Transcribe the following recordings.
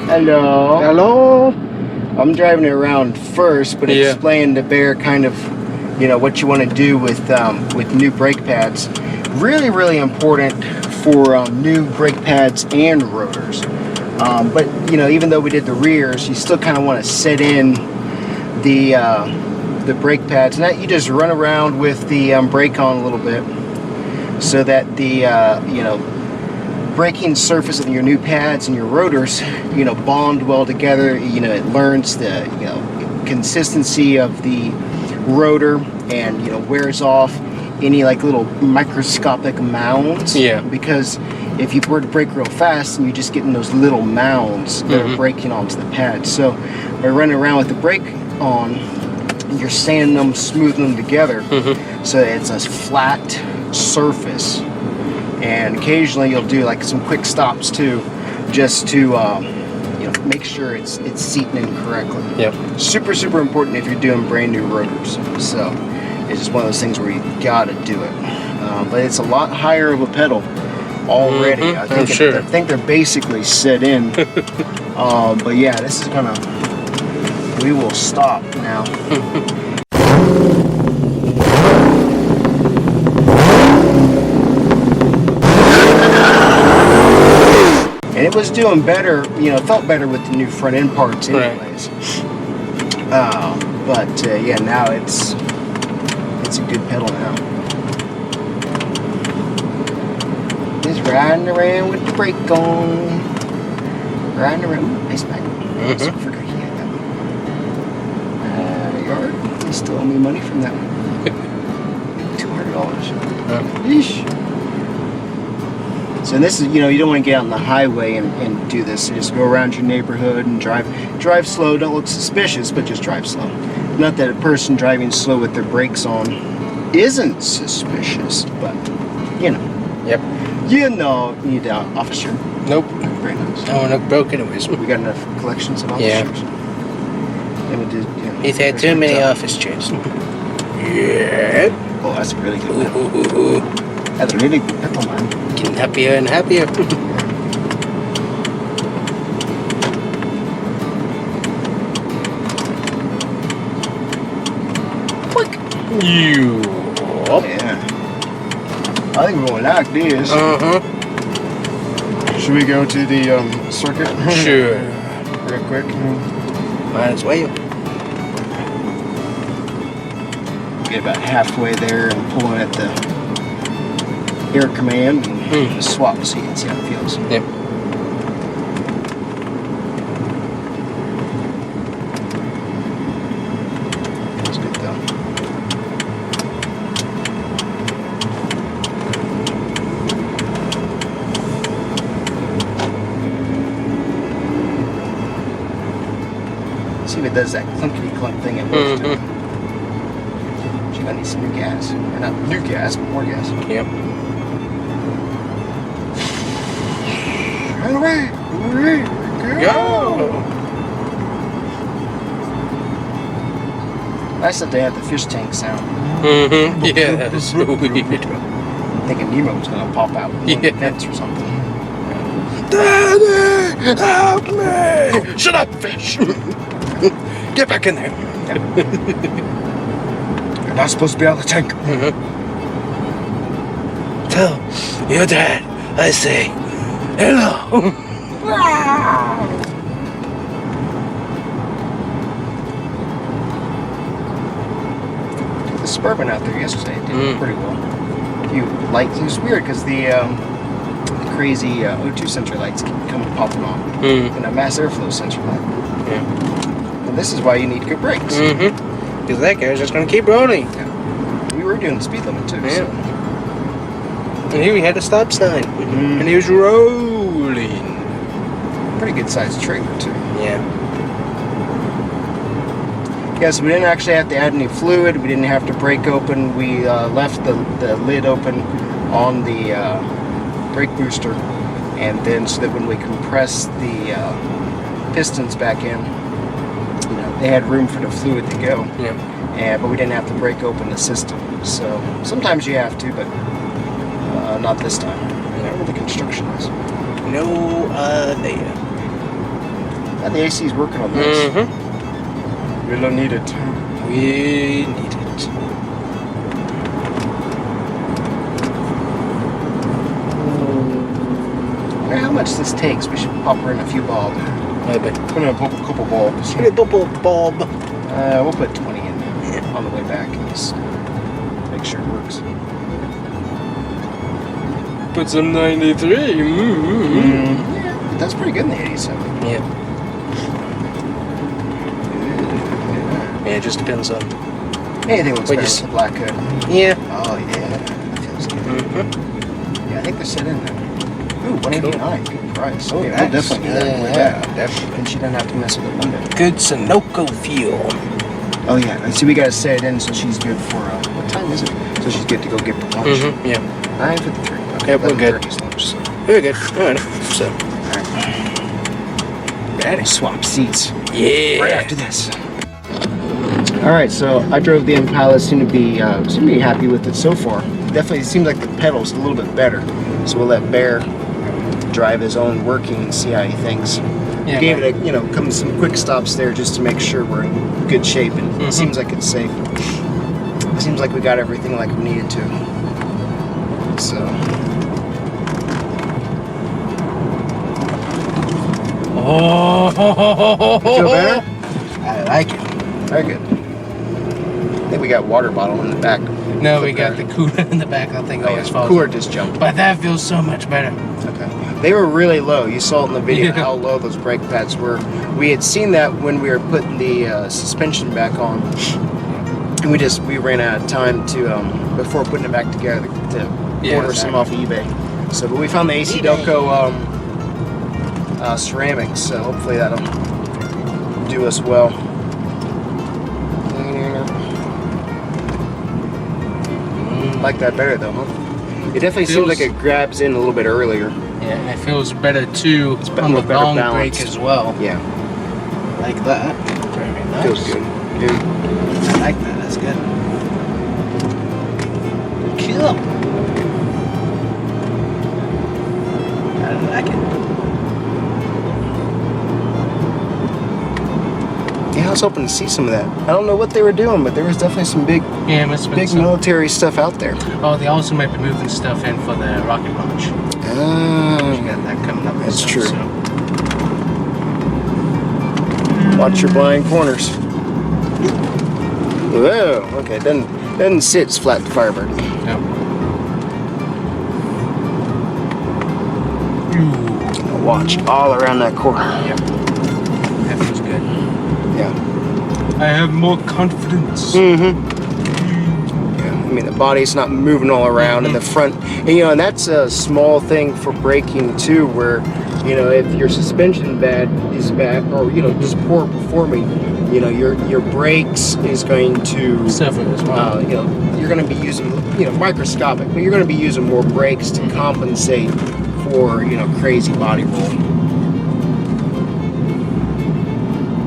Hello. Hello. I'm driving it around first, but explain to Bear kind of, what you want to do with new brake pads. Really, really important for new brake pads and rotors. But even though we did the rears, you still kind of want to set in the brake pads. And that you just run around with the brake on a little bit, so that the braking surface of your new pads and your rotors, bond well together. It learns the consistency of the rotor, and wears off any like little microscopic mounds. Yeah. Because if you were to brake real fast, and you just get in those little mounds that are braking onto the pads. So by running around with the brake on, you're sanding them, smoothing them together, so it's a flat surface. And occasionally you'll do like some quick stops too, just to make sure it's seating in correctly. Yep. Super, super important if you're doing brand new rotors. So it's just one of those things where you gotta do it. But it's a lot higher of a pedal already. I think they're basically set in. But yeah, this is gonna. We will stop now. And it was doing better, it felt better with the new front end parts anyways. But yeah, now it's a good pedal now. Just riding around with the brake on. Riding around. Ooh, nice bag. I forgot he had that one. Yard. They still owe me money from that one. $200. Yeesh. So this is, you don't want to get out on the highway and do this. So just go around your neighborhood and drive slow. Don't look suspicious, but just drive slow. Not that a person driving slow with their brakes on isn't suspicious, but Yep. you need an officer. Nope. Very nice. No one broke anyways. We got enough collections of officers. Yeah. And we did, He's had too many office chairs. Yeah. Oh, that's a really good pedal. That's a really good pedal, man. Getting happier and happier. You. Yeah. I think we're going to like this. Should we go to the circuit? Sure. Real quick. Might as well. Get about halfway there and pulling at the air command and swap the seat and see how it feels. Yep. That's good though. See if it does that clunkety clunk thing it was doing. She might need some new gas. Or not new gas, but more gas. Yep. Run away! Go! Nice that they had the fish tank sound. Yeah, that is so weird. Thinking Nemo was gonna pop out with one fence or something. Daddy, help me! Shut up, fish! Get back in there. Yeah. You're not supposed to be out of the tank. Tell your dad I say hello. The Suburban out there yesterday did pretty well. It was weird because the crazy O2 sensor lights keep coming popping on, and a mass airflow sensor light. Yeah. And this is why you need good brakes. Because that guy's just gonna keep rolling. Yeah. We were doing the speed limit too. Yeah. So. And here we had a stop sign, and he was rolling. Pretty good sized trailer too. Yeah. Yeah, so we didn't actually have to add any fluid. We didn't have to break open. We left the lid open on the brake booster, and then so that when we compress the pistons back in, they had room for the fluid to go. Yeah. But we didn't have to break open the system. So sometimes you have to, but not this time. Whatever the construction is. No idea. Yeah, the AC's working on this. Mm-hmm. We don't need it. We need it. I wonder how much this takes. We should pop her in a few bob. Maybe. Put in a couple bulbs. Give me a bubble bob. We'll put 20 in on the way back and just make sure it works. Put some 93. Yeah, that's pretty good in the 87. Yeah. Yeah, it just depends on. Anything looks What better you with the black hood. Yeah. Oh yeah, that feels good. Mm-hmm. Yeah, I think they're set in there. Ooh, 189, good price. Oh, Okay, nice. we'll definitely do that. Yeah, With that. definitely. And she doesn't have to mess with the window. Good Sunoco fuel. Oh yeah, and see, we gotta set it in so she's good for. What time is it? So she's good to go get for lunch. Mm-hmm. Yeah. 9:53. Okay, Yep, we're good. 11:30 lunch. So. Very good. All right. So. Ready? Swap seats. Yeah. Right after this. All right, so I drove the Impala. Seem to be happy with it so far. Definitely seems like the pedal's a little bit better. So we'll let Bear drive his own working and see how he thinks. Yeah, We gave it some quick stops there just to make sure we're in good shape, and it seems like it's safe. It seems like we got everything like we needed to. So. Oh. Feel better? I like it. Very good. I think we got water bottle in the back. No, we got the cooler in the back. I think always falls. Cooler just jumped. But that feels so much better. Okay. They were really low. You saw it in the video Yeah. how low those brake pads were. We had seen that when we were putting the suspension back on, and we ran out of time to before putting it back together to order some off eBay. So, but we found the AC Delco ceramics, so hopefully that'll do us well. Like that better though, huh? It definitely seems like it grabs in a little bit earlier. Yeah, and it feels better too It's on the better long balanced. brake as well. Yeah, Like that. Very nice. feels good. Dude. I like that. That's good. Cool. I like it. Yeah, I was hoping to see some of that. I don't know what they were doing, but there was definitely some big Yeah, it must have been some. military stuff out there. Oh, they also might be moving stuff in for the rocket launch. You got that coming up. That's soon, true. So. Watch your blind corners. Whoa, okay, doesn't sit as flat to Firebird. No. Watch all around that corner. Yep. That feels good. Yeah. I have more confidence. Mm-hmm. Yeah, I mean the body's not moving all around in the front, and that's a small thing for braking too, where if your suspension is bad, or just poor performing, your brakes is going to Suffer as well. you're going to be using microscopic, but you're going to be using more brakes to compensate for crazy body roll.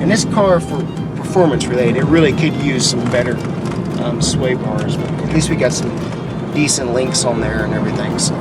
And this car, for performance related, it really could use some better sway bars, but at least we got some decent links on there and everything. So.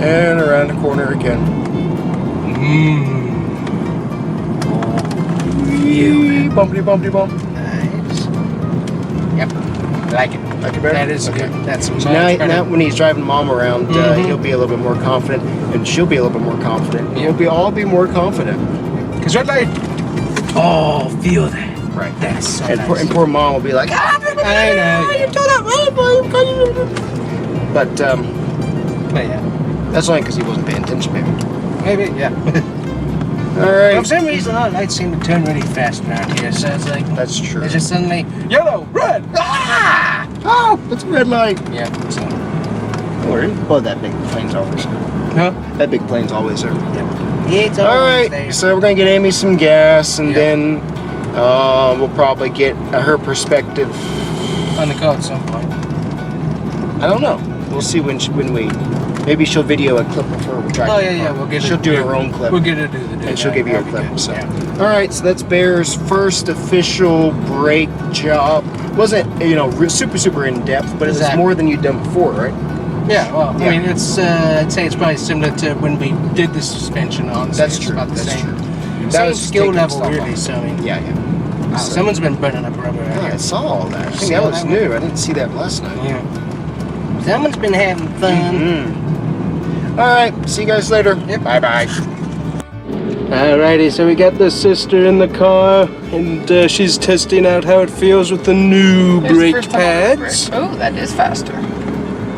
And around the corner again. Bumpity bumpity bump. Nice. Yep. I like it. Like it better? That is Okay. good. That's much So better. now when he's driving Mom around, he'll be a little bit more confident, and she'll be a little bit more confident. Yeah. We'll all be more confident. Because red light. Oh, feel that. Right. That's so And nice. poor Mom will be like, I know. Yeah. but But yeah. that's only because he wasn't paying attention, maybe. Maybe, yeah. All right. For some reason, all the lights seem to turn really fast around here. So it's like, That's true. it's just suddenly yellow, red. Ah! Oh, that's a red light. Yeah. So. Oh, that big plane's always there. Huh? That big plane's always there. It's All always right, there. so we're gonna get Amy some gas, and Yep. then we'll probably get her perspective. On the call at some point. I don't know. We'll see when we. Maybe she'll video a clip of her driving. Oh the yeah, car. we'll get She'll do her own clip. We'll get her to do the And she'll give you a That'd be clip. good. So. Yeah. All right, so that's Bear's first official brake job. Wasn't super in depth, but it's Exactly. more than you've done before, right? Yeah, well, Yeah. I mean, it's I'd say it's probably similar to when we did the suspension on. So That's it's true. About the That's same. true. Same skill taking level, stuff really. off. So I mean, Yeah. someone's been burning up rubber. Out Yeah, I here. saw all that. I think See that all was that new. I didn't see that last night. Yeah. Someone's been having fun. All right. See you guys later. Yep. Bye bye. Alrighty, so we got the sister in the car, and she's testing out how it feels with the new Here's the brake first time I've pads. ever- Oh, that is faster.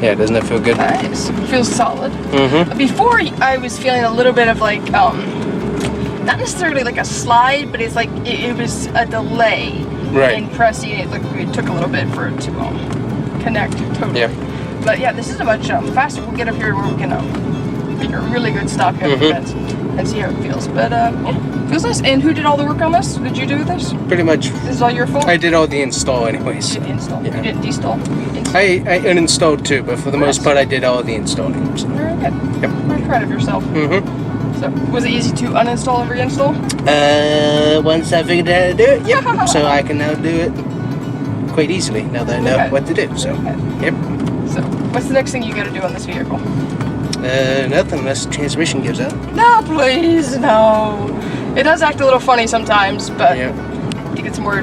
Yeah, doesn't that feel good? Nice. Feels solid. Mm-hmm. Before, I was feeling a little bit of like, not necessarily like a slide, but it's like it was a delay Right. in pressing it. Like it took a little bit for it to connect totally. Yeah. But yeah, this is a much faster. We'll get up here where we can make a really good stop here Mhm. and see how it feels. But yeah, feels nice. And who did all the work on this? Did you do this? Pretty much. This is all your fault? I did all the install anyways. You did install. Yeah. You didn't deinstall. You installed. I uninstalled too, but for the most part, I did all the installing. So. Very good. Yep. Very proud of yourself. Mm-hmm. So, was it easy to uninstall and reinstall? Once I figured out how to do it, yep. So I can now do it quite easily now that I know Okay. what to do. So, yep. So, what's the next thing you got to do on this vehicle? Nothing unless the transmission gives out. No, please, no. It does act a little funny sometimes, but Yeah. you get some more.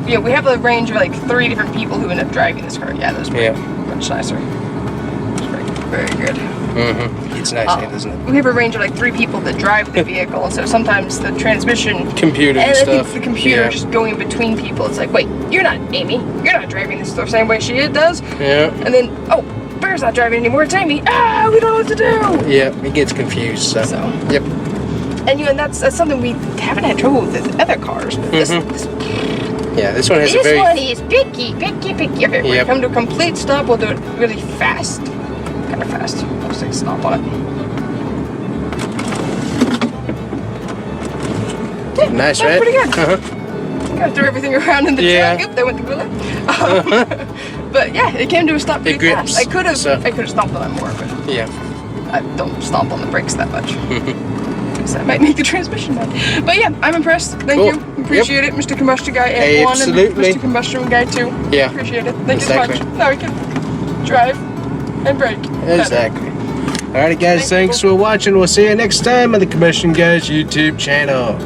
We have a range of like 3 different people who end up driving this car. Yeah, that's Yeah. much nicer. It's very good. Mm-hmm. It's nice, isn't it? We have a range of like 3 people that drive the vehicle, and so sometimes the transmission Computer and and I think stuff. the computer Yeah. just going between people. It's like, wait, you're not Amy. You're not driving this the same way she does. Yeah. And then, oh, Bear's not driving anymore. It's Amy. Ah, we don't know what to do. Yeah, it gets confused. So. Yep. And that's something we haven't had trouble with other cars. But this Yeah, this one has a this very. one is picky. Okay, when we Yep. come to a complete stop, we'll do it really fast. Kind of fast. I'll just take a stop on it. Yeah, Nice, that's right? pretty good. Uh-huh. Kind of threw everything around in the Yeah. truck. Yep, that went the cooler. But yeah, it came to a stop pretty grips, fast. I could have so- stomped on it more, but Yeah. I don't stomp on the brakes that much. Because that might make the transmission bad. But yeah, I'm impressed. Thank Cool. you. Appreciate it, Mr. Combustion Guy and one and Absolutely. Mr. Combustion Guy 2. Yeah. Appreciate it. Thank Exactly. you so much. Now we can drive and brake. Exactly. Alright, guys, thanks for watching. We'll see you next time on the Combustion Guys YouTube channel.